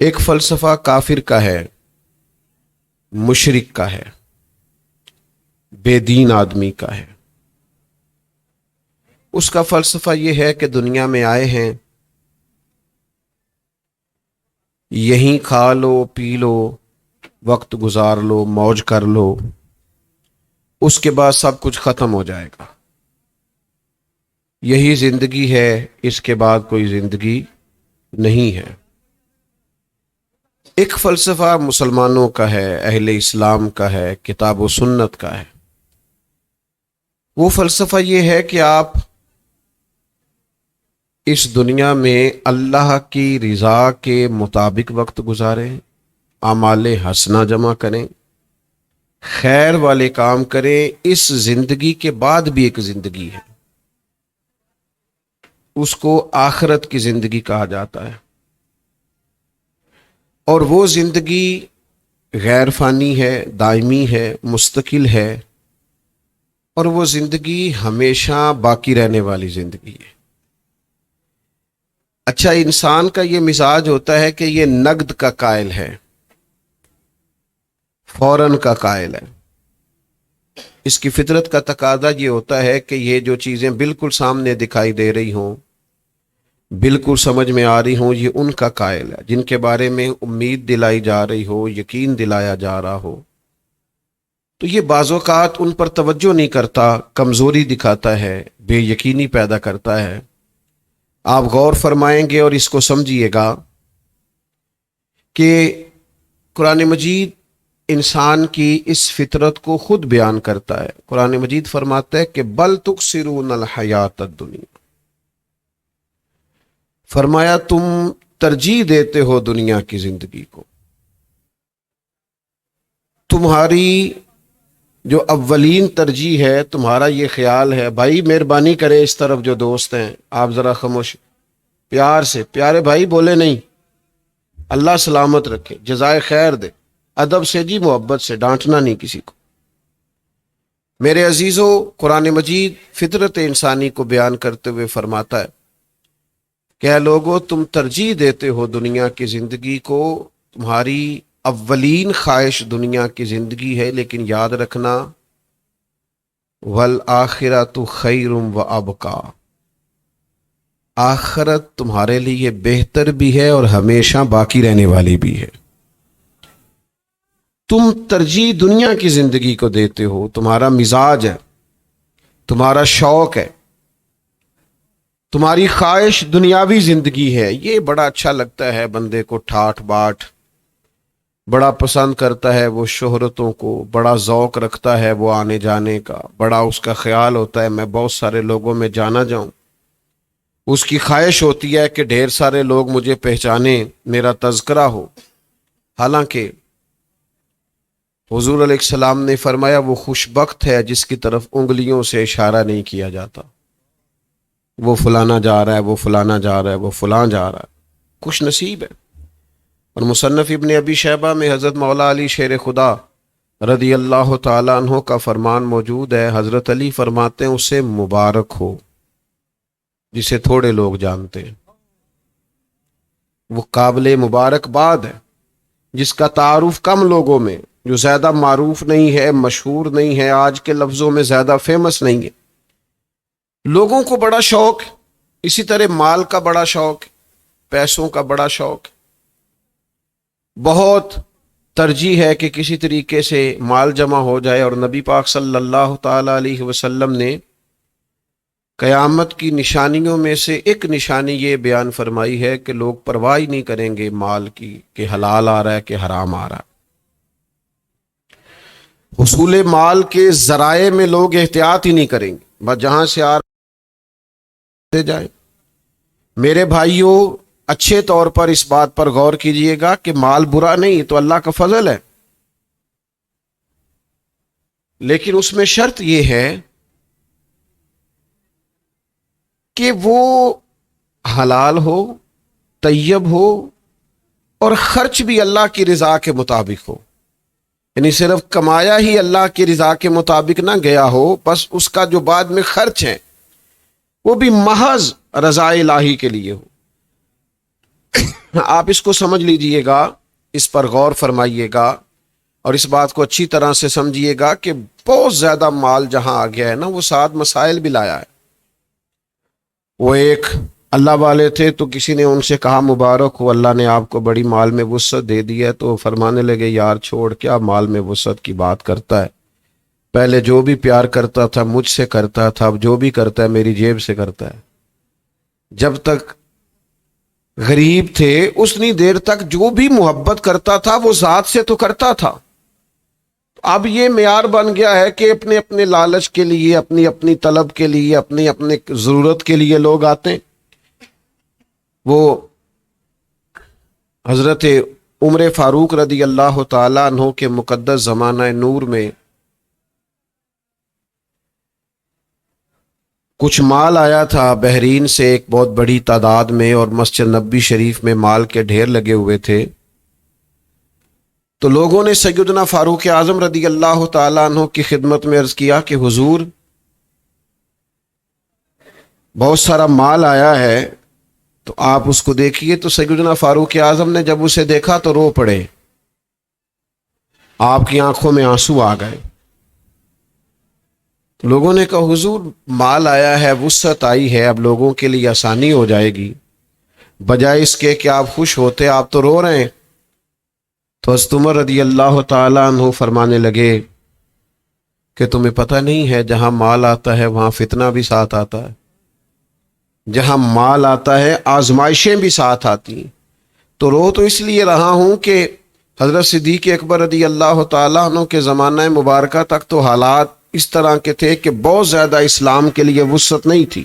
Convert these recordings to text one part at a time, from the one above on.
ایک فلسفہ کافر کا ہے، مشرک کا ہے، بے دین آدمی کا ہے۔ اس کا فلسفہ یہ ہے کہ دنیا میں آئے ہیں، یہیں کھا لو پی لو، وقت گزار لو، موج کر لو، اس کے بعد سب کچھ ختم ہو جائے گا، یہی زندگی ہے، اس کے بعد کوئی زندگی نہیں ہے۔ ایک فلسفہ مسلمانوں کا ہے، اہل اسلام کا ہے، کتاب و سنت کا ہے۔ وہ فلسفہ یہ ہے کہ آپ اس دنیا میں اللہ کی رضا کے مطابق وقت گزاریں، اعمال حسنہ جمع کریں، خیر والے کام کریں۔ اس زندگی کے بعد بھی ایک زندگی ہے، اس کو آخرت کی زندگی کہا جاتا ہے، اور وہ زندگی غیر فانی ہے، دائمی ہے، مستقل ہے، اور وہ زندگی ہمیشہ باقی رہنے والی زندگی ہے۔ اچھا، انسان کا یہ مزاج ہوتا ہے کہ یہ نقد کا قائل ہے، فوراً کا قائل ہے۔ اس کی فطرت کا تقاضا یہ ہوتا ہے کہ یہ جو چیزیں بالکل سامنے دکھائی دے رہی ہوں، بالکل سمجھ میں آ رہی ہوں، یہ ان کا قائل ہے، جن کے بارے میں امید دلائی جا رہی ہو، یقین دلایا جا رہا ہو، تو یہ بعض اوقات ان پر توجہ نہیں کرتا، کمزوری دکھاتا ہے، بے یقینی پیدا کرتا ہے۔ آپ غور فرمائیں گے اور اس کو سمجھیے گا کہ قرآن مجید انسان کی اس فطرت کو خود بیان کرتا ہے۔ قرآن مجید فرماتا ہے کہ بل تکثرون الحیات الدنیا، فرمایا تم ترجیح دیتے ہو دنیا کی زندگی کو۔ تمہاری جو اولین ترجیح ہے، تمہارا یہ خیال ہے، بھائی مہربانی کریں اس طرف جو دوست ہیں آپ ذرا خاموش، پیار سے، پیارے بھائی بولے نہیں، اللہ سلامت رکھے، جزائے خیر دے، ادب سے جی، محبت سے، ڈانٹنا نہیں کسی کو۔ میرے عزیزو، قرآن مجید فطرت انسانی کو بیان کرتے ہوئے فرماتا ہے کہ اے لوگو، تم ترجیح دیتے ہو دنیا کی زندگی کو، تمہاری اولین خواہش دنیا کی زندگی ہے، لیکن یاد رکھنا والآخرۃ خیر وابقیٰ، آخرت تمہارے لیے بہتر بھی ہے اور ہمیشہ باقی رہنے والی بھی ہے۔ تم ترجیح دنیا کی زندگی کو دیتے ہو، تمہارا مزاج ہے، تمہارا شوق ہے، تمہاری خواہش دنیاوی زندگی ہے۔ یہ بڑا اچھا لگتا ہے بندے کو، ٹھاٹ باٹ بڑا پسند کرتا ہے، وہ شہرتوں کو بڑا ذوق رکھتا ہے، وہ آنے جانے کا بڑا اس کا خیال ہوتا ہے، میں بہت سارے لوگوں میں جانا جاؤں۔ اس کی خواہش ہوتی ہے کہ ڈھیر سارے لوگ مجھے پہچانیں، میرا تذکرہ ہو۔ حالانکہ حضور علیہ السلام نے فرمایا وہ خوش بخت ہے جس کی طرف انگلیوں سے اشارہ نہیں کیا جاتا، وہ فلانا جا رہا ہے، وہ فلانا جا رہا ہے، وہ فلاں جا رہا ہے، خوش نصیب ہے۔ اور مصنف ابن ابی شیبہ میں حضرت مولا علی شیر خدا رضی اللہ تعالیٰ عنہ کا فرمان موجود ہے۔ حضرت علی فرماتے ہیں اسے مبارک ہو جسے تھوڑے لوگ جانتے ہیں، وہ قابل مبارکباد ہے جس کا تعارف کم لوگوں میں، جو زیادہ معروف نہیں ہے، مشہور نہیں ہے، آج کے لفظوں میں زیادہ فیمس نہیں ہے۔ لوگوں کو بڑا شوق، اسی طرح مال کا بڑا شوق، پیسوں کا بڑا شوق، بہت ترجیح ہے کہ کسی طریقے سے مال جمع ہو جائے۔ اور نبی پاک صلی اللہ تعالی علیہ وسلم نے قیامت کی نشانیوں میں سے ایک نشانی یہ بیان فرمائی ہے کہ لوگ پرواہ نہیں کریں گے مال کی کہ حلال آ رہا ہے کہ حرام آ رہا ہے۔ حصول مال کے ذرائع میں لوگ احتیاط ہی نہیں کریں گے، بس جہاں سے آ رہے جائیں۔ میرے بھائیوں، اچھے طور پر اس بات پر غور کیجئے گا کہ مال برا نہیں، تو اللہ کا فضل ہے، لیکن اس میں شرط یہ ہے کہ وہ حلال ہو، طیب ہو، اور خرچ بھی اللہ کی رضا کے مطابق ہو۔ یعنی صرف کمایا ہی اللہ کی رضا کے مطابق نہ گیا ہو، بس اس کا جو بعد میں خرچ ہے وہ بھی محض رضا الہی کے لیے ہو۔ آپ اس کو سمجھ لیجئے گا، اس پر غور فرمائیے گا اور اس بات کو اچھی طرح سے سمجھیے گا کہ بہت زیادہ مال جہاں آ گیا ہے نا، وہ ساتھ مسائل بھی لایا ہے۔ وہ ایک اللہ والے تھے تو کسی نے ان سے کہا مبارک ہو، اللہ نے آپ کو بڑی مال میں وسعت دے دی ہے، تو فرمانے لگے یار چھوڑ، کیا مال میں وسعت کی بات کرتا ہے، پہلے جو بھی پیار کرتا تھا مجھ سے کرتا تھا، اب جو بھی کرتا ہے میری جیب سے کرتا ہے۔ جب تک غریب تھے اتنی دیر تک جو بھی محبت کرتا تھا وہ ذات سے تو کرتا تھا۔ اب یہ معیار بن گیا ہے کہ اپنے اپنے لالچ کے لیے، اپنی اپنی طلب کے لیے، اپنی اپنے ضرورت کے لیے لوگ آتے ہیں۔ وہ حضرت عمر فاروق رضی اللہ تعالیٰ عنہ کے مقدس زمانہ نور میں کچھ مال آیا تھا بحرین سے ایک بہت بڑی تعداد میں، اور مسجد نبوی شریف میں مال کے ڈھیر لگے ہوئے تھے۔ تو لوگوں نے سیدنا فاروق اعظم رضی اللہ تعالیٰ عنہ کی خدمت میں عرض کیا کہ حضور بہت سارا مال آیا ہے تو آپ اس کو دیکھیے۔ تو سیدنا فاروق اعظم نے جب اسے دیکھا تو رو پڑے، آپ کی آنکھوں میں آنسو آ گئے۔ لوگوں نے کہا حضور مال آیا ہے، وسعت آئی ہے، اب لوگوں کے لیے آسانی ہو جائے گی، بجائے اس کے کہ آپ خوش ہوتے آپ تو رو رہے ہیں۔ تو حضرت عمر رضی اللہ تعالیٰ عنہ فرمانے لگے کہ تمہیں پتہ نہیں ہے جہاں مال آتا ہے وہاں فتنہ بھی ساتھ آتا ہے، جہاں مال آتا ہے آزمائشیں بھی ساتھ آتی ہیں۔ تو رو تو اس لیے رہا ہوں کہ حضرت صدیق اکبر رضی اللہ تعالیٰ عنہ کے زمانہ مبارکہ تک تو حالات اس طرح کے تھے کہ بہت زیادہ اسلام کے لیے وسعت نہیں تھی،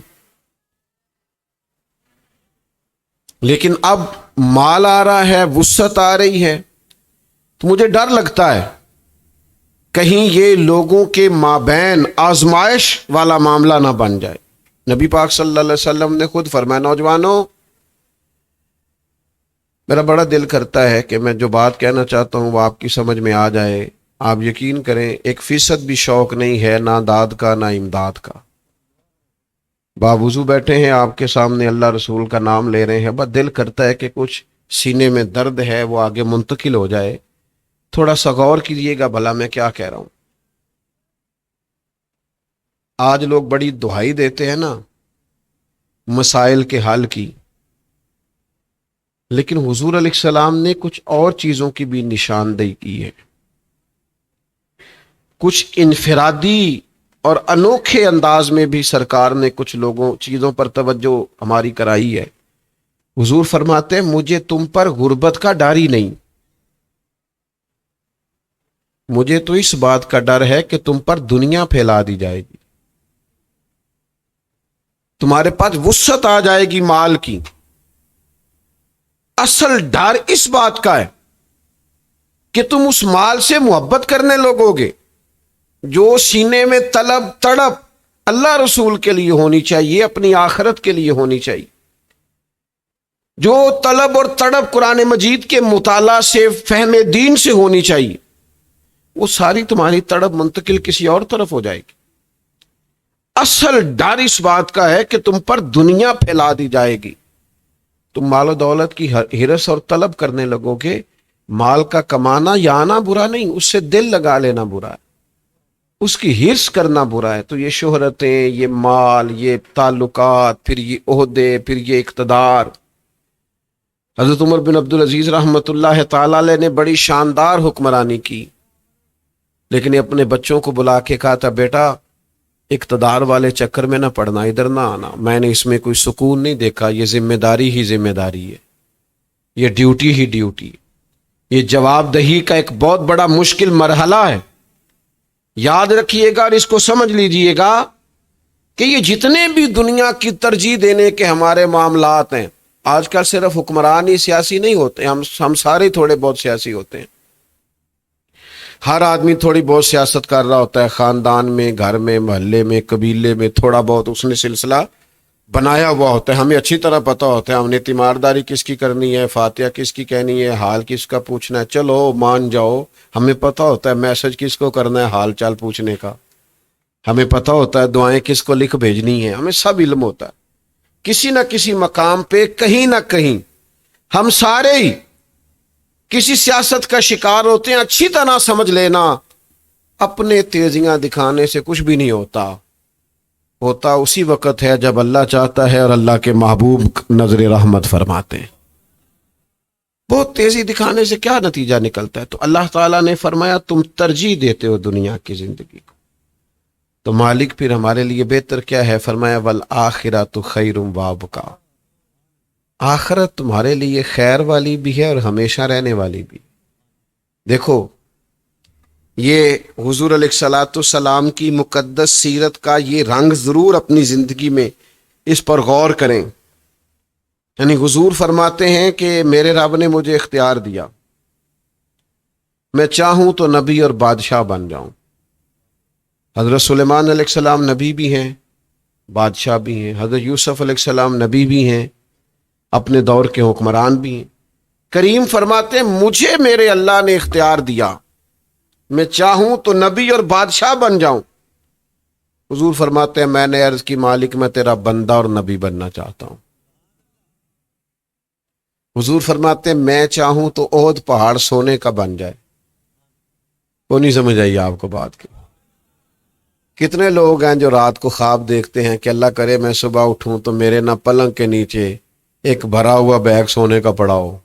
لیکن اب مال آ رہا ہے، وسعت آ رہی ہے، تو مجھے ڈر لگتا ہے کہیں یہ لوگوں کے مابین آزمائش والا معاملہ نہ بن جائے۔ نبی پاک صلی اللہ علیہ وسلم نے خود فرمایا نوجوانوں، میرا بڑا دل کرتا ہے کہ میں جو بات کہنا چاہتا ہوں وہ آپ کی سمجھ میں آ جائے۔ آپ یقین کریں 1% بھی شوق نہیں ہے، نہ داد کا نہ امداد کا۔ باوضو بیٹھے ہیں آپ کے سامنے، اللہ رسول کا نام لے رہے ہیں، بس دل کرتا ہے کہ کچھ سینے میں درد ہے وہ آگے منتقل ہو جائے۔ تھوڑا سا غور کیجیے گا بھلا میں کیا کہہ رہا ہوں۔ آج لوگ بڑی دہائی دیتے ہیں نا مسائل کے حل کی، لیکن حضور علیہ السلام نے کچھ اور چیزوں کی بھی نشاندہی کی ہے، کچھ انفرادی اور انوکھے انداز میں بھی سرکار نے کچھ چیزوں پر توجہ ہماری کرائی ہے۔ حضور فرماتے ہیں مجھے تم پر غربت کا ڈر ہی نہیں، مجھے تو اس بات کا ڈر ہے کہ تم پر دنیا پھیلا دی جائے گی، تمہارے پاس وسعت آ جائے گی مال کی۔ اصل ڈر اس بات کا ہے کہ تم اس مال سے محبت کرنے لگو گے جو سینے میں طلب تڑپ اللہ رسول کے لیے ہونی چاہیے، اپنی آخرت کے لیے ہونی چاہیے، جو طلب اور تڑپ قرآن مجید کے مطالعہ سے، فہم دین سے ہونی چاہیے، وہ ساری تمہاری تڑپ منتقل کسی اور طرف ہو جائے گی۔ اصل ڈر اس بات کا ہے کہ تم پر دنیا پھیلا دی جائے گی، تم مال و دولت کی ہرس اور طلب کرنے لگو گے۔ مال کا کمانا یا آنا برا نہیں، اس سے دل لگا لینا برا ہے، اس کی ہرس کرنا برا ہے۔ تو یہ شہرتیں، یہ مال، یہ تعلقات، پھر یہ عہدے، پھر یہ اقتدار۔ حضرت عمر بن عبدالعزیز رحمۃ اللہ تعالی علیہ نے بڑی شاندار حکمرانی کی، لیکن اپنے بچوں کو بلا کے کہا تھا بیٹا اقتدار والے چکر میں نہ پڑنا، ادھر نہ آنا، میں نے اس میں کوئی سکون نہیں دیکھا، یہ ذمہ داری ہی ذمہ داری ہے، یہ ڈیوٹی ہی ڈیوٹی ہے، یہ جواب دہی کا ایک بہت بڑا مشکل مرحلہ ہے۔ یاد رکھیے گا اور اس کو سمجھ لیجئے گا کہ یہ جتنے بھی دنیا کی ترجیح دینے کے ہمارے معاملات ہیں، آج کل صرف حکمران ہی سیاسی نہیں ہوتے، ہم سارے تھوڑے بہت سیاسی ہوتے ہیں۔ ہر آدمی تھوڑی بہت سیاست کر رہا ہوتا ہے، خاندان میں، گھر میں، محلے میں، قبیلے میں، تھوڑا بہت اس نے سلسلہ بنایا ہوا ہوتا ہے۔ ہمیں اچھی طرح پتہ ہوتا ہے ہم نے تیمارداری کس کی کرنی ہے، فاتحہ کس کی کہنی ہے، حال کس کا پوچھنا ہے، چلو مان جاؤ، ہمیں پتہ ہوتا ہے میسج کس کو کرنا ہے حال چال پوچھنے کا، ہمیں پتہ ہوتا ہے دعائیں کس کو لکھ بھیجنی ہے، ہمیں سب علم ہوتا ہے۔ کسی نہ کسی مقام پہ کہیں نہ کہیں ہم سارے ہی کسی سیاست کا شکار ہوتے ہیں. اچھی طرح سمجھ لینا اپنے تیزیاں دکھانے سے کچھ بھی نہیں ہوتا اسی وقت ہے جب اللہ چاہتا ہے اور اللہ کے محبوب نظر رحمت فرماتے ہیں. بہت تیزی دکھانے سے کیا نتیجہ نکلتا ہے؟ تو اللہ تعالیٰ نے فرمایا تم ترجیح دیتے ہو دنیا کی زندگی کو، تو مالک پھر ہمارے لیے بہتر کیا ہے؟ فرمایا والآخرۃ خیر وابقیٰ، آخرت تمہارے لیے خیر والی بھی ہے اور ہمیشہ رہنے والی بھی. دیکھو یہ حضور علیہ الصلوۃ والسلام کی مقدس سیرت کا یہ رنگ ضرور اپنی زندگی میں اس پر غور کریں. یعنی حضور فرماتے ہیں کہ میرے رب نے مجھے اختیار دیا، میں چاہوں تو نبی اور بادشاہ بن جاؤں. حضرت سلیمان علیہ السلام نبی بھی ہیں، بادشاہ بھی ہیں. حضرت یوسف علیہ السلام نبی بھی ہیں، اپنے دور کے حکمران بھی ہیں. کریم فرماتے ہیں مجھے میرے اللہ نے اختیار دیا، میں چاہوں تو نبی اور بادشاہ بن جاؤں. حضور فرماتے ہیں میں نے عرض کی مالک میں تیرا بندہ اور نبی بننا چاہتا ہوں. حضور فرماتے ہیں میں چاہوں تو احد پہاڑ سونے کا بن جائے. وہ نہیں سمجھ آئی آپ کو بات کی؟ کتنے لوگ ہیں جو رات کو خواب دیکھتے ہیں کہ اللہ کرے میں صبح اٹھوں تو میرے نہ پلنگ کے نیچے ایک بھرا ہوا بیگ سونے کا پڑا ہو.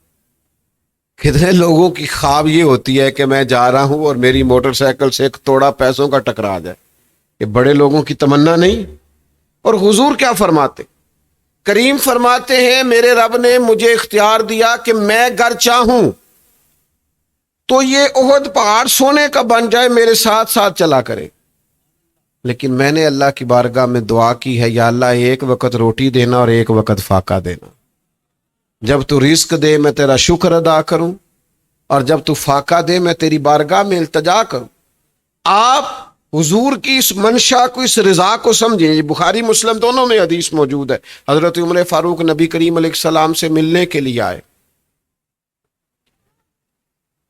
کتنے لوگوں کی خواب یہ ہوتی ہے کہ میں جا رہا ہوں اور میری موٹر سائیکل سے ایک توڑا پیسوں کا ٹکرا جائے. یہ بڑے لوگوں کی تمنا نہیں. اور حضور کیا فرماتے؟ کریم فرماتے ہیں میرے رب نے مجھے اختیار دیا کہ میں اگر چاہوں تو یہ احد پہاڑ سونے کا بن جائے، میرے ساتھ ساتھ چلا کرے. لیکن میں نے اللہ کی بارگاہ میں دعا کی ہے یا اللہ ایک وقت روٹی دینا اور ایک وقت فاقہ دینا. جب تو رزق دے میں تیرا شکر ادا کروں، اور جب تو فاقہ دے میں تیری بارگاہ میں التجا کروں. آپ حضور کی اس منشا کو، اس رضا کو سمجھیں. یہ بخاری مسلم دونوں میں حدیث موجود ہے. حضرت عمر فاروق نبی کریم علیہ السلام سے ملنے کے لیے آئے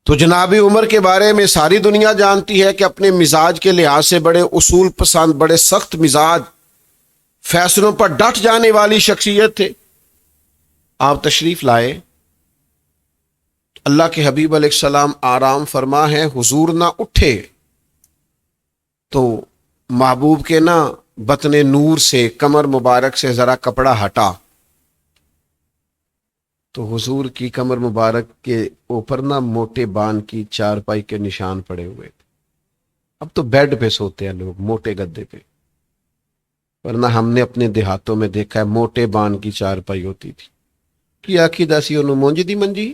تو جناب عمر کے بارے میں ساری دنیا جانتی ہے کہ اپنے مزاج کے لحاظ سے بڑے اصول پسند، بڑے سخت مزاج، فیصلوں پر ڈٹ جانے والی شخصیت تھے. آپ تشریف لائے، اللہ کے حبیب علیہ السلام آرام فرما ہے. حضور نہ اٹھے تو محبوب کے نا بطن نور سے، کمر مبارک سے ذرا کپڑا ہٹا تو حضور کی کمر مبارک کے اوپر نا موٹے بان کی چارپائی کے نشان پڑے ہوئے تھے. اب تو بیڈ پہ سوتے ہیں لوگ، موٹے گدے پہ، ورنہ ہم نے اپنے دیہاتوں میں دیکھا ہے موٹے بان کی چارپائی ہوتی تھی. کی آخی داسی انہوں مونج دی منجی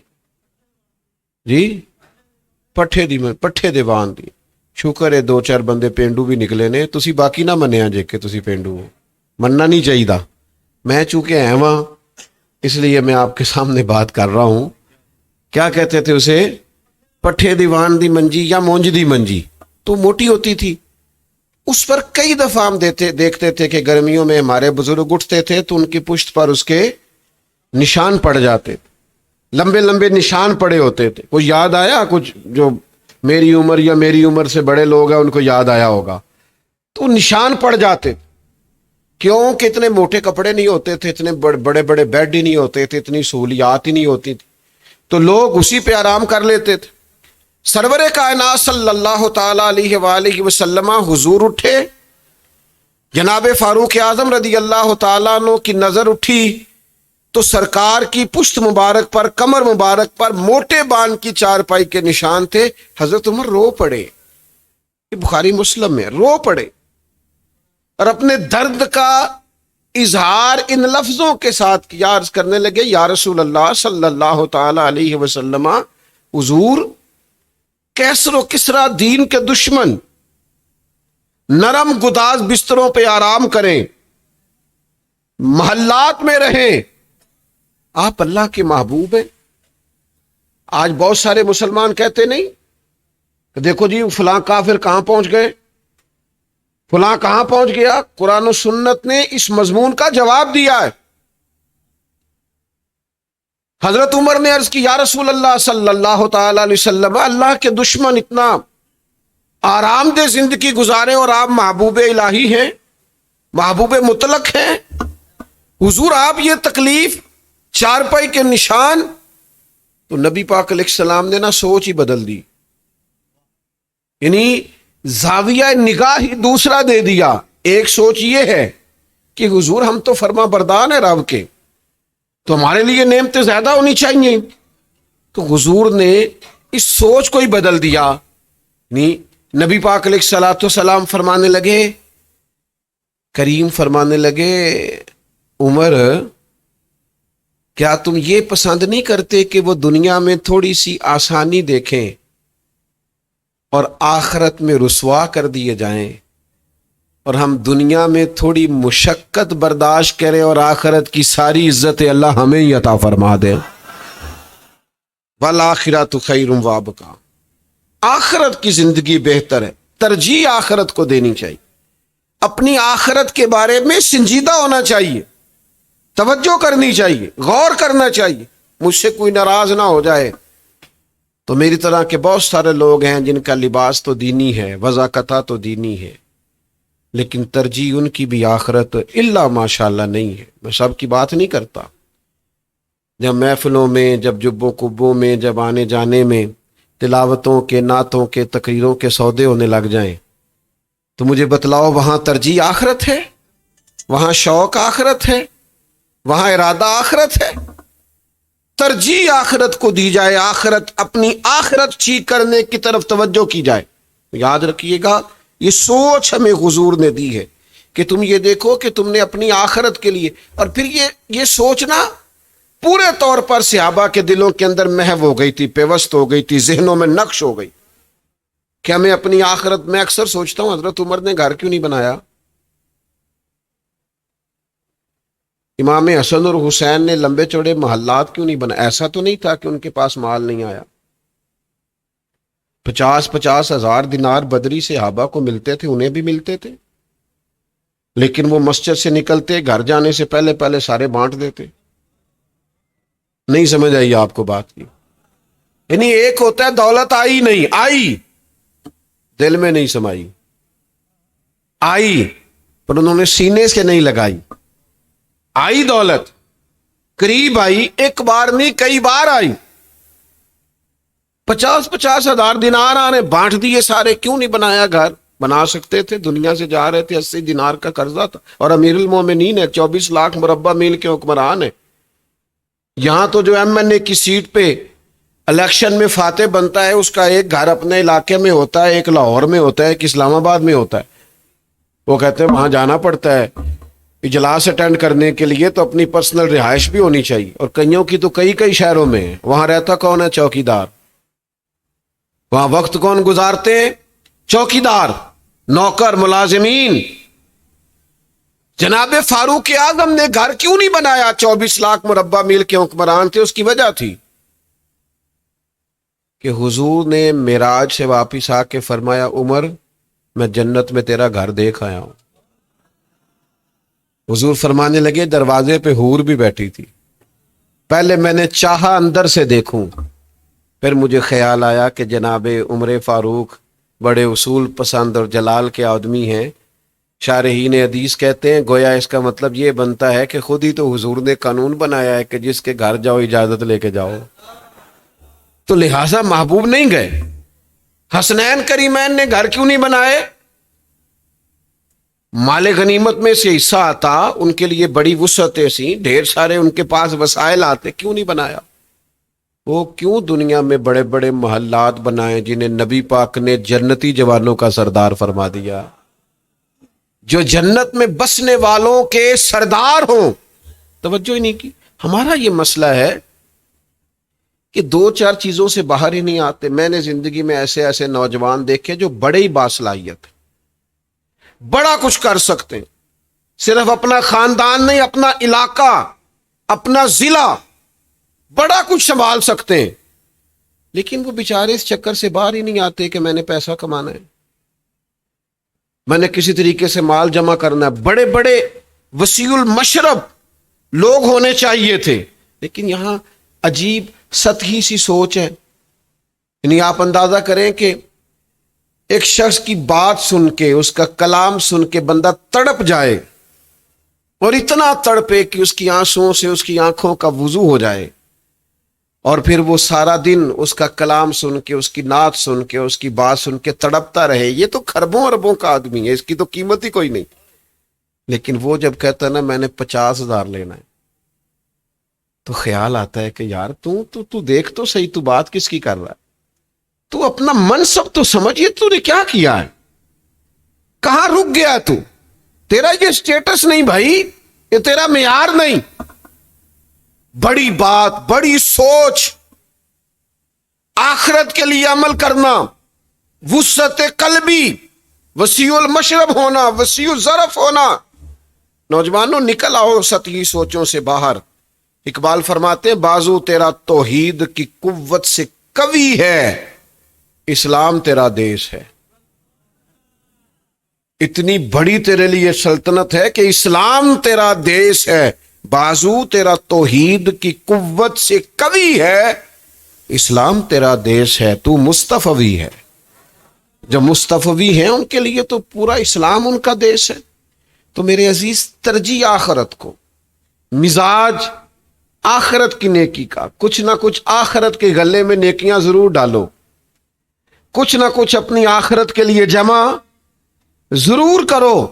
جی پٹھے دے بان دی. شکر ہے دو چار بندے پینڈو بھی نکلے نے، تسی باقی نہ منیا جے کہ تسی پینڈو ہو، مننا نہیں چاہیے. میں چونکہ اہواں اس لیے میں آپ کے سامنے بات کر رہا ہوں. کیا کہتے تھے اسے؟ پٹھے دیوان دی منجی یا مونج دی منجی. تو موٹی ہوتی تھی. اس پر کئی دفعہ ہم دیکھتے تھے کہ گرمیوں میں ہمارے بزرگ اٹھتے تھے تو ان کی پشت پر اس کے نشان پڑ جاتے تھے، لمبے لمبے نشان پڑے ہوتے تھے. کوئی یاد آیا؟ کچھ جو میری عمر یا میری عمر سے بڑے لوگ ہیں ان کو یاد آیا ہوگا. تو نشان پڑ جاتے تھے. کیوں کہ اتنے موٹے کپڑے نہیں ہوتے تھے، اتنے بڑے بڑے بیڈ ہی نہیں ہوتے تھے، اتنی سہولیات ہی نہیں ہوتی تھی، تو لوگ اسی پہ آرام کر لیتے تھے. سرور کائنات صلی اللہ تعالی علیہ وآلہ وسلم حضور اٹھے، جناب فاروق اعظم رضی اللہ تعالیٰ عنہ کی نظر اٹھی تو سرکار کی پشت مبارک پر، کمر مبارک پر موٹے بان کی چارپائی کے نشان تھے. حضرت عمر رو پڑے. یہ بخاری مسلم میں رو پڑے اور اپنے درد کا اظہار ان لفظوں کے ساتھ کیا، عرض کرنے لگے یا رسول اللہ صلی اللہ تعالی علیہ وسلم، حضور کیسر و کسرا دین کے دشمن نرم گداز بستروں پہ آرام کریں، محلات میں رہیں، آپ اللہ کے محبوب ہیں. آج بہت سارے مسلمان کہتے نہیں کہ دیکھو جی فلاں کافر کہاں پہنچ گئے، فلاں کہاں پہنچ گیا. قرآن و سنت نے اس مضمون کا جواب دیا ہے. حضرت عمر نے عرض کی یا رسول اللہ صلی اللہ تعالی علیہ وسلم، اللہ کے دشمن اتنا آرام دہ زندگی گزارے اور آپ محبوب الہی ہیں، محبوب مطلق ہیں. حضور آپ یہ تکلیف، چارپائی کے نشان تو نبی پاک علیہ السلام نے نا سوچ ہی بدل دی، یعنی زاویہ نگاہ ہی دوسرا دے دیا۔ ایک سوچ یہ ہے کہ حضور ہم تو فرما بردار ہیں رب کے، تو ہمارے لیے نعمتیں زیادہ ہونی چاہیے، تو حضور نے اس سوچ کو ہی بدل دیا۔ نبی پاک علیہ الصلوۃ والسلام فرمانے لگے، کریم فرمانے لگے، عمر کیا تم یہ پسند نہیں کرتے کہ وہ دنیا میں تھوڑی سی آسانی دیکھیں اور آخرت میں رسوا کر دیے جائیں، اور ہم دنیا میں تھوڑی مشقت برداشت کریں اور آخرت کی ساری عزت اللہ ہمیں ہی عطا فرما دے۔ والآخرۃ خیر وابقیٰ، آخرت کی زندگی بہتر ہے، ترجیح آخرت کو دینی چاہیے، اپنی آخرت کے بارے میں سنجیدہ ہونا چاہیے، توجہ کرنی چاہیے، غور کرنا چاہیے۔ مجھ سے کوئی ناراض نہ ہو جائے تو میری طرح کے بہت سارے لوگ ہیں جن کا لباس تو دینی ہے، وضاقتہ تو دینی ہے، لیکن ترجیح ان کی بھی آخرت الا ماشاءاللہ نہیں ہے۔ میں سب کی بات نہیں کرتا، جب محفلوں میں، جب جبوں کبوں میں، جب آنے جانے میں تلاوتوں کے، نعتوں کے، تقریروں کے سودے ہونے لگ جائیں تو مجھے بتلاؤ وہاں ترجیح آخرت ہے؟ وہاں شوق آخرت ہے؟ وہاں ارادہ آخرت ہے؟ ترجیح آخرت کو دی جائے، آخرت، اپنی آخرت ٹھیک کرنے کی طرف توجہ کی جائے۔ یاد رکھیے گا، یہ سوچ ہمیں حضور نے دی ہے کہ تم یہ دیکھو کہ تم نے اپنی آخرت کے لیے، اور پھر یہ سوچنا پورے طور پر صحابہ کے دلوں کے اندر محو ہو گئی تھی، پیوست ہو گئی تھی، ذہنوں میں نقش ہو گئی کہ ہمیں اپنی آخرت۔ میں اکثر سوچتا ہوں حضرت عمر نے گھر کیوں نہیں بنایا؟ امام حسن اور حسین نے لمبے چوڑے محلات کیوں نہیں بنائے؟ ایسا تو نہیں تھا کہ ان کے پاس مال نہیں آیا۔ 50 ہزار دینار بدری صحابہ کو ملتے تھے، انہیں بھی ملتے تھے، لیکن وہ مسجد سے نکلتے گھر جانے سے پہلے سارے بانٹ دیتے۔ نہیں سمجھ آئی آپ کو بات کی؟ یعنی ایک ہوتا ہے دولت آئی نہیں آئی، دل میں نہیں سمائی، آئی پر انہوں نے سینے سے نہیں لگائی۔ آئی دولت، قریب آئی، ایک بار نہیں کئی بار آئی۔ 50 ہزار دینار آنے، بانٹ دیے سارے۔ کیوں نہیں بنایا گھر؟ بنا سکتے تھے، دنیا سے جا رہے تھے، 80 دینار کا قرضہ تھا، اور امیر المومنین ہے، 24 لاکھ مربع میل کے حکمران ہے۔ یہاں تو جو ایم این اے کی سیٹ پہ الیکشن میں فاتح بنتا ہے، اس کا ایک گھر اپنے علاقے میں ہوتا ہے، ایک لاہور میں ہوتا ہے، ایک اسلام آباد میں ہوتا ہے۔ وہ کہتے ہیں وہاں جانا پڑتا ہے اجلاس اٹینڈ کرنے کے لیے، تو اپنی پرسنل رہائش بھی ہونی چاہیے، اور کئیوں کی تو کئی شہروں میں ہے۔ وہاں رہتا کون ہے؟ چوکیدار۔ وہاں وقت کون گزارتے ہیں؟ چوکیدار، نوکر، ملازمین۔ جناب فاروق اعظم نے گھر کیوں نہیں بنایا؟ 24 لاکھ مربع میل کے حکمران تھے۔ اس کی وجہ تھی کہ حضور نے معراج سے واپس آ کے فرمایا، عمر میں جنت میں تیرا گھر دیکھ آیا ہوں۔ حضور فرمانے لگے، دروازے پہ حور بھی بیٹھی تھی، پہلے میں نے چاہا اندر سے دیکھوں، پھر مجھے خیال آیا کہ جناب عمر فاروق بڑے اصول پسند اور جلال کے آدمی ہیں۔ شارحین حدیث کہتے ہیں گویا اس کا مطلب یہ بنتا ہے کہ خود ہی تو حضور نے قانون بنایا ہے کہ جس کے گھر جاؤ اجازت لے کے جاؤ، تو لہٰذا محبوب نہیں گئے۔ حسنین کریمین نے گھر کیوں نہیں بنائے؟ مال غنیمت میں سے حصہ آتا، ان کے لیے بڑی وسعتیں سی، ڈھیر سارے ان کے پاس وسائل آتے، کیوں نہیں بنایا؟ وہ کیوں دنیا میں بڑے بڑے محلات بنائے جنہیں نبی پاک نے جنتی جوانوں کا سردار فرما دیا، جو جنت میں بسنے والوں کے سردار ہوں؟ توجہ ہی نہیں کی۔ ہمارا یہ مسئلہ ہے کہ 2-4 چیزوں سے باہر ہی نہیں آتے۔ میں نے زندگی میں ایسے نوجوان دیکھے جو بڑے ہی باصلاحیت، بڑا کچھ کر سکتے ہیں، صرف اپنا خاندان نہیں، اپنا علاقہ، اپنا ضلع، بڑا کچھ سنبھال سکتے ہیں، لیکن وہ بیچارے اس چکر سے باہر ہی نہیں آتے کہ میں نے پیسہ کمانا ہے، میں نے کسی طریقے سے مال جمع کرنا ہے۔ بڑے بڑے وسیع المشرب لوگ ہونے چاہیے تھے، لیکن یہاں عجیب سطحی سی سوچ ہے۔ یعنی آپ اندازہ کریں کہ ایک شخص کی بات سن کے، اس کا کلام سن کے بندہ تڑپ جائے، اور اتنا تڑپے کہ اس کی آنسوؤں سے اس کی آنکھوں کا وضو ہو جائے، اور پھر وہ سارا دن اس کا کلام سن کے، اس کی نعت سن کے، اس کی بات سن کے تڑپتا رہے، یہ تو خربوں اربوں کا آدمی ہے، اس کی تو قیمت ہی کوئی نہیں. لیکن وہ جب کہتا ہے نا میں نے 50,000 لینا ہے، تو خیال آتا ہے کہ یار تو دیکھ تو صحیح، تو بات کس کی کر رہا ہے؟ تو اپنا منصب تو سمجھیے، تو نے کیا کیا ہے، کہاں رک گیا تو؟ تیرا یہ سٹیٹس نہیں بھائی، یہ تیرا معیار نہیں. بڑی بات، بڑی سوچ، آخرت کے لیے عمل کرنا، وسعت قلبی، وسیع المشرب ہونا، وسیع الظرف ہونا. نوجوانوں نکل آؤ سطحی سوچوں سے باہر. اقبال فرماتے ہیں بازو تیرا توحید کی قوت سے قوی ہے، اسلام تیرا دیش ہے. اتنی بڑی تیرے لیے سلطنت ہے کہ اسلام تیرا دیش ہے. بازو تیرا توحید کی قوت سے قوی ہے، اسلام تیرا دیش ہے. تو مصطفی ہے. جو مصطفی ہیں ان کے لیے تو پورا اسلام ان کا دیش ہے. تو میرے عزیز، ترجیح آخرت کو، مزاج آخرت کی نیکی کا، کچھ نہ کچھ آخرت کے گلے میں نیکیاں ضرور ڈالو، کچھ نہ کچھ اپنی آخرت کے لیے جمع ضرور کرو.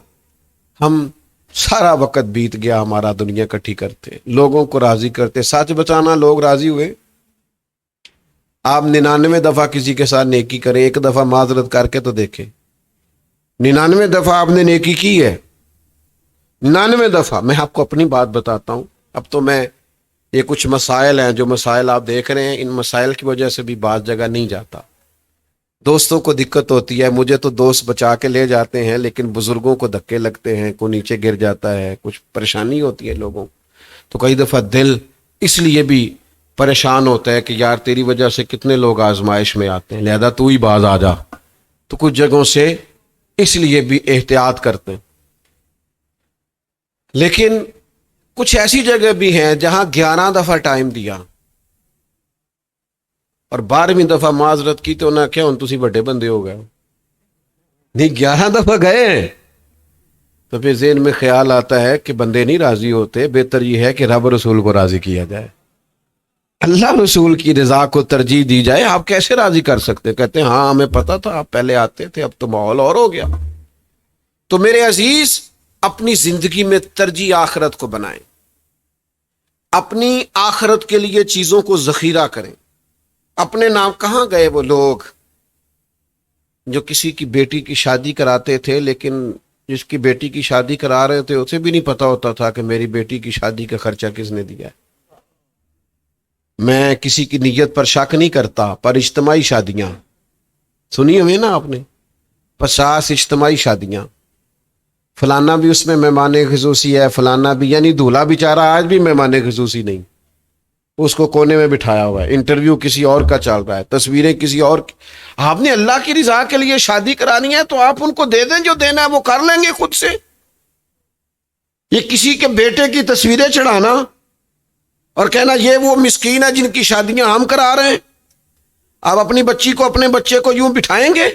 ہم سارا وقت بیت گیا ہمارا دنیا کٹھی کرتے، لوگوں کو راضی کرتے. سچ بچانا، لوگ راضی ہوئے؟ آپ 99 دفعہ کسی کے ساتھ نیکی کریں، ایک دفعہ معذرت کر کے تو دیکھیں. 99 دفعہ آپ نے نیکی کی ہے، 99 دفعہ. میں آپ کو اپنی بات بتاتا ہوں. اب تو میں یہ کچھ مسائل ہیں، جو مسائل آپ دیکھ رہے ہیں، ان مسائل کی وجہ سے بھی بعض جگہ نہیں جاتا. دوستوں کو دقت ہوتی ہے، مجھے تو دوست بچا کے لے جاتے ہیں، لیکن بزرگوں کو دھکے لگتے ہیں، کوئی نیچے گر جاتا ہے، کچھ پریشانی ہوتی ہے لوگوں. تو کئی دفعہ دل اس لیے بھی پریشان ہوتا ہے کہ یار تیری وجہ سے کتنے لوگ آزمائش میں آتے ہیں، لہذا تو ہی باز آ جا. تو کچھ جگہوں سے اس لیے بھی احتیاط کرتے ہیں. لیکن کچھ ایسی جگہ بھی ہیں جہاں 11 دفعہ ٹائم دیا اور 12ویں دفعہ معذرت کی، تو نہ کیا ہوں تسی بڑے بندے ہو گئے. نہیں، 11 دفعہ گئے ہیں. تو پھر ذہن میں خیال آتا ہے کہ بندے نہیں راضی ہوتے، بہتر یہ ہے کہ رب رسول کو راضی کیا جائے، اللہ رسول کی رضا کو ترجیح دی جائے. آپ کیسے راضی کر سکتے؟ کہتے ہیں ہاں ہمیں پتا تھا، آپ پہلے آتے تھے، اب تو ماحول اور ہو گیا. تو میرے عزیز، اپنی زندگی میں ترجیح آخرت کو بنائیں، اپنی آخرت کے لیے چیزوں کو ذخیرہ کریں. اپنے نام کہاں گئے وہ لوگ جو کسی کی بیٹی کی شادی کراتے تھے، لیکن جس کی بیٹی کی شادی کرا رہے تھے اسے بھی نہیں پتا ہوتا تھا کہ میری بیٹی کی شادی کا خرچہ کس نے دیا ہے. میں کسی کی نیت پر شک نہیں کرتا، پر اجتماعی شادیاں سنی ہوئی نا آپ نے، 50 اجتماعی شادیاں، فلانا بھی اس میں مہمان خصوصی ہے، فلانا بھی، یعنی دولہا بیچارہ آج بھی مہمان خصوصی نہیں، اس کو کونے میں بٹھایا ہوا ہے، انٹرویو کسی اور کا چل رہا ہے، تصویریں کسی اور کی. آپ نے اللہ کی رضا کے لیے شادی کرانی ہے تو آپ ان کو دے دیں، جو دینا ہے وہ کر لیں گے خود سے. یہ کسی کے بیٹے کی تصویریں چڑھانا اور کہنا یہ وہ مسکین ہے جن کی شادیاں ہم کرا رہے ہیں، آپ اپنی بچی کو، اپنے بچے کو یوں بٹھائیں گے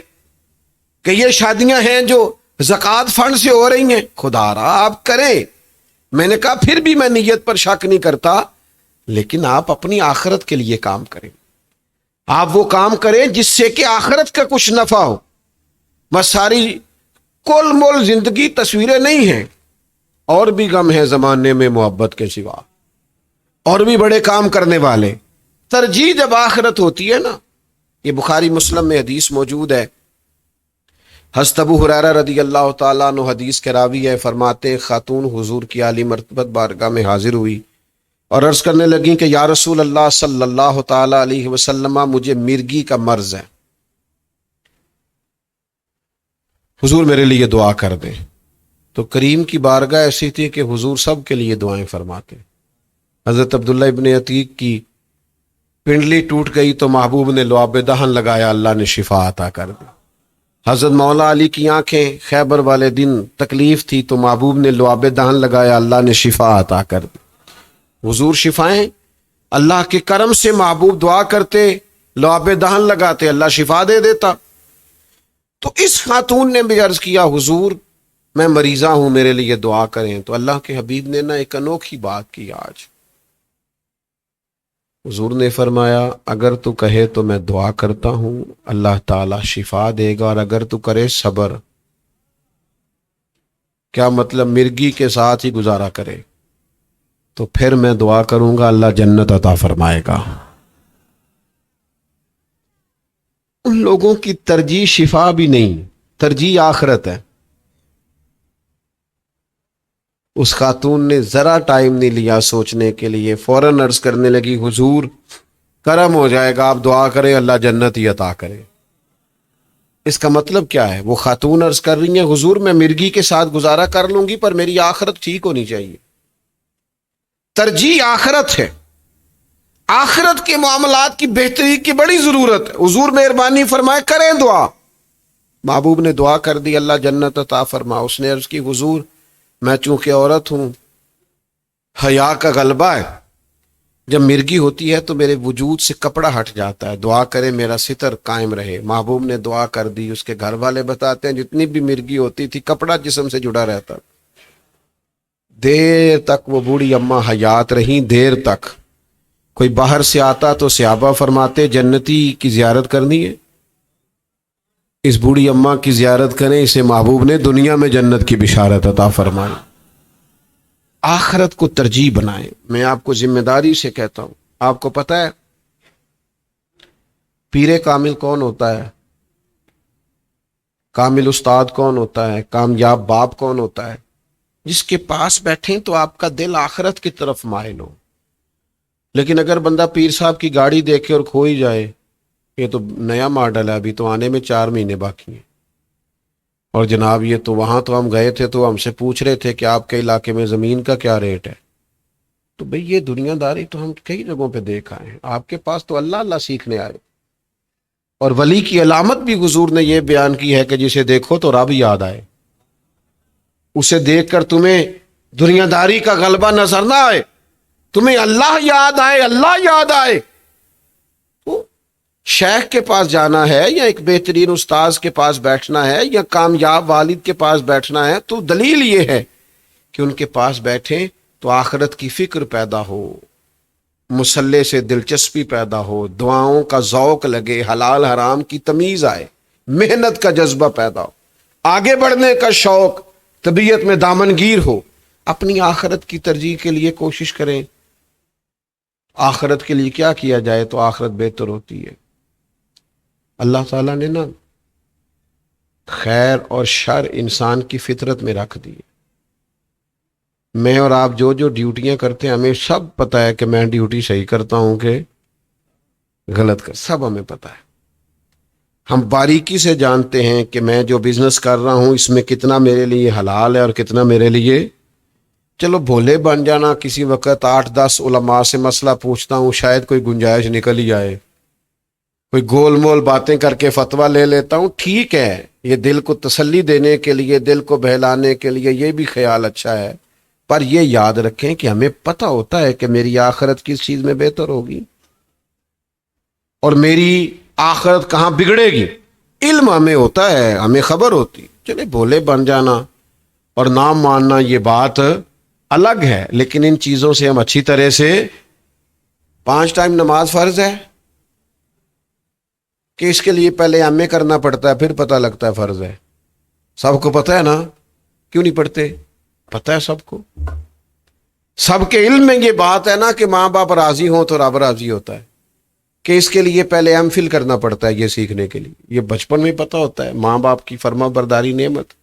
کہ یہ شادیاں ہیں جو زکوٰۃ فنڈ سے ہو رہی ہیں؟ خدا را آپ کریں. میں نے کہا پھر بھی میں نیت پر شک نہیں کرتا، لیکن آپ اپنی آخرت کے لیے کام کریں. آپ وہ کام کریں جس سے کہ آخرت کا کچھ نفع ہو. بس ساری کل مول زندگی تصویریں نہیں ہیں، اور بھی غم ہے زمانے میں محبت کے سوا، اور بھی بڑے کام کرنے والے. ترجیح جب آخرت ہوتی ہے نا، یہ بخاری مسلم میں حدیث موجود ہے. حضرت ابو ہریرہ رضی اللہ تعالیٰ عنہ حدیث کے راوی ہے، فرماتے ہیں خاتون حضور کی عالی مرتبت بارگاہ میں حاضر ہوئی اور عرض کرنے لگیں کہ یا رسول اللہ صلی اللہ تعالیٰ علیہ وسلم، مجھے مرگی کا مرض ہے، حضور میرے لیے دعا کر دیں. تو کریم کی بارگاہ ایسی تھی کہ حضور سب کے لیے دعائیں فرماتے. حضرت عبداللہ ابن عتیق کی پنڈلی ٹوٹ گئی تو محبوب نے لعاب دہن لگایا، اللہ نے شفا عطا کر دی. حضرت مولا علی کی آنکھیں خیبر والے دن تکلیف تھی تو محبوب نے لعاب دہن لگایا، اللہ نے شفا عطا کر دی. حضور شفائیں اللہ کے کرم سے، محبوب دعا کرتے، لعاب دہن لگاتے، اللہ شفا دے دیتا. تو اس خاتون نے بھی عرض کیا حضور میں مریضہ ہوں، میرے لیے دعا کریں. تو اللہ کے حبیب نے نا ایک انوکھی بات کی. آج حضور نے فرمایا اگر تو کہے تو میں دعا کرتا ہوں اللہ تعالیٰ شفا دے گا، اور اگر تو کرے صبر، کیا مطلب مرگی کے ساتھ ہی گزارا کرے، تو پھر میں دعا کروں گا اللہ جنت عطا فرمائے گا۔ ان لوگوں کی ترجیح شفا بھی نہیں، ترجیح آخرت ہے۔ اس خاتون نے ذرا ٹائم نہیں لیا سوچنے کے لیے، فوراً عرض کرنے لگی حضور کرم ہو جائے گا، آپ دعا کریں اللہ جنت ہی عطا کرے۔ اس کا مطلب کیا ہے؟ وہ خاتون عرض کر رہی ہیں حضور میں مرگی کے ساتھ گزارا کر لوں گی پر میری آخرت ٹھیک ہونی چاہیے۔ ترجیح آخرت ہے، آخرت کے معاملات کی بہتری کی بڑی ضرورت ہے۔ حضور مہربانی فرمائے کریں دعا۔ محبوب نے دعا کر دی اللہ جنت عطا فرما۔ اس نے عرض کی حضور میں چونکہ عورت ہوں، حیا کا غلبہ ہے، جب مرگی ہوتی ہے تو میرے وجود سے کپڑا ہٹ جاتا ہے، دعا کرے میرا ستر قائم رہے۔ محبوب نے دعا کر دی۔ اس کے گھر والے بتاتے ہیں جتنی بھی مرگی ہوتی تھی کپڑا جسم سے جڑا رہتا، دیر تک وہ بوڑھی اماں حیات رہیں، دیر تک۔ کوئی باہر سے آتا تو صحابہ فرماتے جنتی کی زیارت کرنی ہے، اس بوڑھی اماں کی زیارت کریں، اسے محبوب نے دنیا میں جنت کی بشارت عطا فرمائی۔ آخرت کو ترجیح بنائیں۔ میں آپ کو ذمہ داری سے کہتا ہوں، آپ کو پتہ ہے پیر کامل کون ہوتا ہے؟ کامل استاد کون ہوتا ہے؟ کامیاب باپ کون ہوتا ہے؟ جس کے پاس بیٹھیں تو آپ کا دل آخرت کی طرف مائل ہو۔ لیکن اگر بندہ پیر صاحب کی گاڑی دیکھے اور کھو ہی جائے، یہ تو نیا ماڈل ہے، ابھی تو آنے میں 4 مہینے باقی ہیں، اور جناب یہ تو وہاں تو ہم گئے تھے تو ہم سے پوچھ رہے تھے کہ آپ کے علاقے میں زمین کا کیا ریٹ ہے، تو بھئی یہ دنیا داری تو ہم کئی جگہوں پہ دیکھ آئے ہیں، آپ کے پاس تو اللہ اللہ سیکھنے آئے۔ اور ولی کی علامت بھی حضور نے یہ بیان کی ہے کہ جسے دیکھو تو رب یاد آئے، اسے دیکھ کر تمہیں دنیا داری کا غلبہ نظر نہ آئے، تمہیں اللہ یاد آئے، اللہ یاد آئے۔ تو شیخ کے پاس جانا ہے یا ایک بہترین استاذ کے پاس بیٹھنا ہے یا کامیاب والد کے پاس بیٹھنا ہے، تو دلیل یہ ہے کہ ان کے پاس بیٹھیں تو آخرت کی فکر پیدا ہو، مصلے سے دلچسپی پیدا ہو، دعاؤں کا ذوق لگے، حلال حرام کی تمیز آئے، محنت کا جذبہ پیدا ہو، آگے بڑھنے کا شوق، طبیعت میں دامنگیر ہو۔ اپنی آخرت کی ترجیح کے لیے کوشش کریں۔ آخرت کے لیے کیا کیا جائے تو آخرت بہتر ہوتی ہے۔ اللہ تعالیٰ نے نا خیر اور شر انسان کی فطرت میں رکھ دی ہے۔ میں اور آپ جو جو ڈیوٹیاں کرتے ہیں ہمیں سب پتہ ہے کہ میں ڈیوٹی صحیح کرتا ہوں کہ غلط کر، سب ہمیں پتہ ہے۔ ہم باریکی سے جانتے ہیں کہ میں جو بزنس کر رہا ہوں اس میں کتنا میرے لیے حلال ہے اور کتنا میرے لیے، چلو بھولے بن جانا، کسی وقت 8-10 علماء سے مسئلہ پوچھتا ہوں، شاید کوئی گنجائش نکل ہی آئے، کوئی گول مول باتیں کر کے فتویٰ لے لیتا ہوں، ٹھیک ہے، یہ دل کو تسلی دینے کے لیے، دل کو بہلانے کے لیے یہ بھی خیال اچھا ہے، پر یہ یاد رکھیں کہ ہمیں پتہ ہوتا ہے کہ میری آخرت کس چیز میں بہتر ہوگی اور میری آخرت کہاں بگڑے گی۔ علم ہمیں ہوتا ہے، ہمیں خبر ہوتی، چلے بھولے بن جانا اور نام ماننا یہ بات الگ ہے، لیکن ان چیزوں سے ہم اچھی طرح سے 5 ٹائم نماز فرض ہے کہ اس کے لیے پہلے ایم کرنا پڑتا ہے پھر پتہ لگتا ہے فرض ہے۔ سب کو پتہ ہے نا، کیوں نہیں پڑھتے؟ پتہ ہے سب کو، سب کے علم میں یہ بات ہے نا کہ ماں باپ راضی ہوں تو رب راضی ہوتا ہے، کہ اس کے لیے پہلے ایم فل کرنا پڑتا ہے یہ سیکھنے کے لیے، یہ بچپن میں پتہ ہوتا ہے۔ ماں باپ کی فرما برداری نعمت،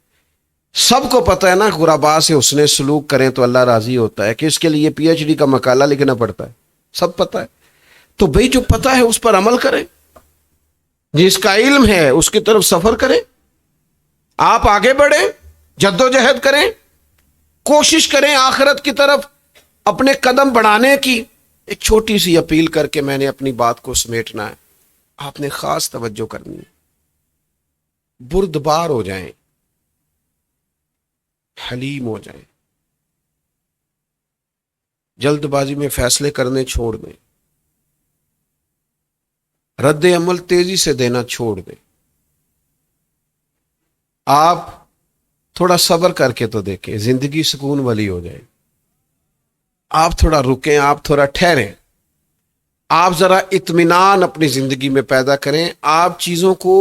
سب کو پتہ ہے نا، غرباء سے حسن سلوک کریں تو اللہ راضی ہوتا ہے، کہ اس کے لیے PhD کا مقالہ لکھنا پڑتا ہے، سب پتہ ہے۔ تو بھئی جو پتہ ہے اس پر عمل کریں، جس کا علم ہے اس کی طرف سفر کریں، آپ آگے بڑھیں، جدوجہد کریں، کوشش کریں آخرت کی طرف اپنے قدم بڑھانے کی۔ ایک چھوٹی سی اپیل کر کے میں نے اپنی بات کو سمیٹنا ہے، آپ نے خاص توجہ کرنی ہے، بردبار ہو جائیں، حلیم ہو جائیں، جلد بازی میں فیصلے کرنے چھوڑ دیں، رد عمل تیزی سے دینا چھوڑ دیں۔ آپ تھوڑا صبر کر کے تو دیکھیں، زندگی سکون والی ہو جائے۔ آپ تھوڑا رکیں، آپ تھوڑا ٹھہریں، آپ ذرا اطمینان اپنی زندگی میں پیدا کریں، آپ چیزوں کو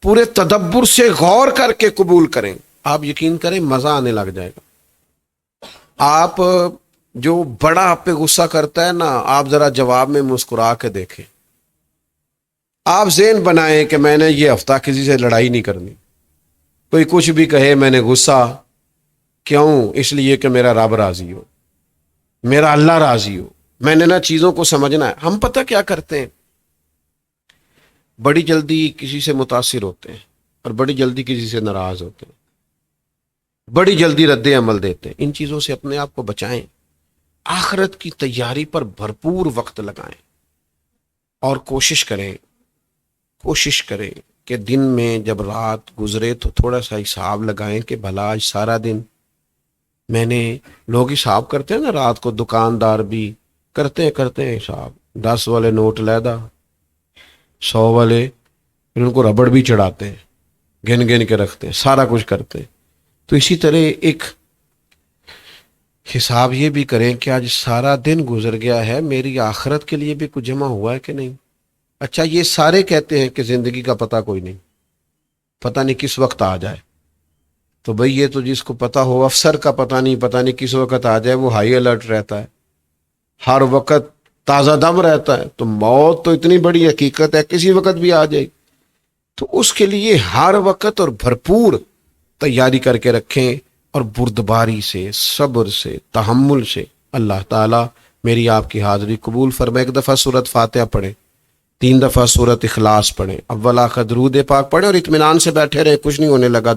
پورے تدبر سے غور کر کے قبول کریں، آپ یقین کریں مزہ آنے لگ جائے گا۔ آپ جو بڑا آپ پہ غصہ کرتا ہے نا، آپ ذرا جواب میں مسکرا کے دیکھیں، آپ ذہن بنائیں کہ میں نے یہ ہفتہ کسی سے لڑائی نہیں کرنی، کوئی کچھ بھی کہے میں نے غصہ کیوں؟ اس لیے کہ میرا رب راضی ہو، میرا اللہ راضی ہو، میں نے نا چیزوں کو سمجھنا ہے۔ ہم پتہ کیا کرتے ہیں، بڑی جلدی کسی سے متاثر ہوتے ہیں اور بڑی جلدی کسی سے ناراض ہوتے ہیں، بڑی جلدی رد عمل دیتے ہیں۔ ان چیزوں سے اپنے آپ کو بچائیں، آخرت کی تیاری پر بھرپور وقت لگائیں اور کوشش کریں کہ دن میں جب رات گزرے تو تھوڑا سا حساب لگائیں کہ بھلا آج سارا دن میں نے، لوگ حساب کرتے ہیں نا رات کو، دکاندار بھی کرتے ہیں حساب، 10 والے نوٹ لیدا، 100 والے، پھر ان کو ربڑ بھی چڑھاتے ہیں، گن کے رکھتے ہیں، سارا کچھ کرتے ہیں۔ تو اسی طرح ایک حساب یہ بھی کریں کہ آج سارا دن گزر گیا ہے، میری آخرت کے لیے بھی کچھ جمع ہوا ہے کہ نہیں۔ اچھا یہ سارے کہتے ہیں کہ زندگی کا پتہ کوئی نہیں، پتہ نہیں کس وقت آ جائے، تو بھئی یہ تو جس کو پتہ ہو، افسر کا پتہ نہیں کس وقت آ جائے، وہ ہائی الرٹ رہتا ہے، ہر وقت تازہ دم رہتا ہے۔ تو موت تو اتنی بڑی حقیقت ہے، کسی وقت بھی آ جائے، تو اس کے لیے ہر وقت اور بھرپور تیاری کر کے رکھیں، اور بردباری سے، صبر سے، تحمل سے اللہ تعالیٰ میری آپ کی حاضری قبول فرمائے۔ ایک دفعہ سورۃ فاتحہ پڑھیں، 3 دفعہ سورۃ اخلاص پڑھیں، اول آخر درود پاک پڑھیں، اور اطمینان سے بیٹھے رہیں، کچھ نہیں ہونے لگا۔